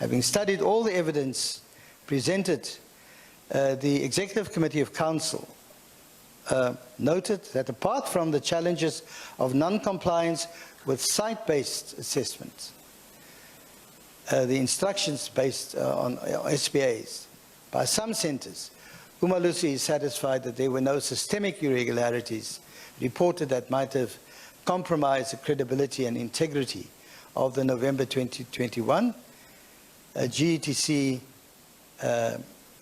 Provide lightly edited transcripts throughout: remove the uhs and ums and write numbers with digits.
Having studied all the evidence presented, the Executive Committee of Council noted that apart from the challenges of non-compliance with site-based assessments, the instructions based on SPAs by some centres, UMalusi is satisfied that there were no systemic irregularities reported that might have compromised the credibility and integrity of the November 2021 GETC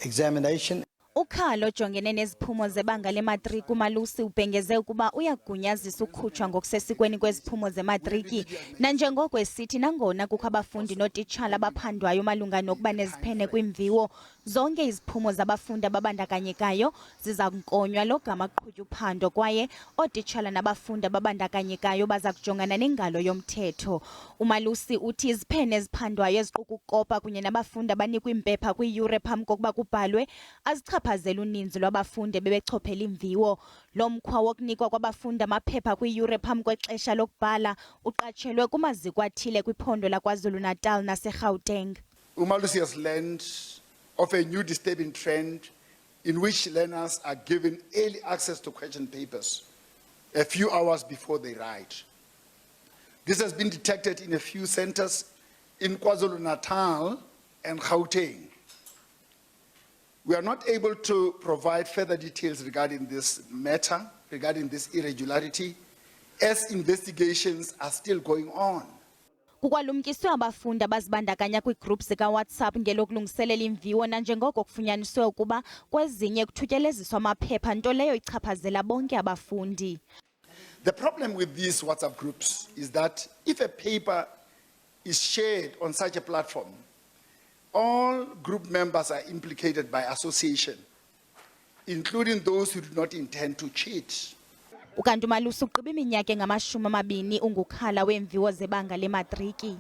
examination. Ukhala ojongene neziphumo zebanga lematriki uMalusi ubhengeze ukuba uyakugunyazisa ukukhutshwa ngokusesikweni kweziphumo zematriki nanjengoko esithi nangona kukho abafundi nootitshala abaphandwayo malunga nokuba neziphene kwiimviwo, zonke iziphumo zabafundi ababandakanyekayo ziza kunkonywa logama qhutywa uphando kwaye ootitshala nabafundi ababandakanyekayo baza kujongana nengalo yomthetho. uMalusi uthi iziphene eziphandwayo eziquka ukukopa kunye nabafundi abanikwa impepha kwiiyure phambi kokuba kubhalwe azichaphazeli uninzi lwabafundi bebechophela iimviwo. Lo mkhwa wokunikwa kwabafundi amaphepha kwiiyure phambi kwexesha lokubhala uqatshelwe kumaziko athile kwiphondo laKwaZulu-Natal naseGauteng. uMalusi has learned of a new disturbing trend in which learners are given early access to question papers a few hours before they write. This has been detected in a few centers in KwaZulu-Natal and Gauteng. We are not able to provide further details regarding this matter, regarding this irregularity, as investigations are still going on. Kukwalumkiswe abafundi abazibandakanya kwiigroup zika-WhatsApp ngelokulungiselela imviwo nanjengoko kufunyaniswe ukuba kwezinye kuthutyeleziswa amaphepha nto leyo ichaphazela bonke abafundi. The problem with these WhatsApp groups is that if a paper is shared on such a platform, all group members are implicated by association, including those who do not intend to cheat. Ukanti uMalusi ugqiba iminyaka engama-20 ungukhala weemviwo zebanga lematriki.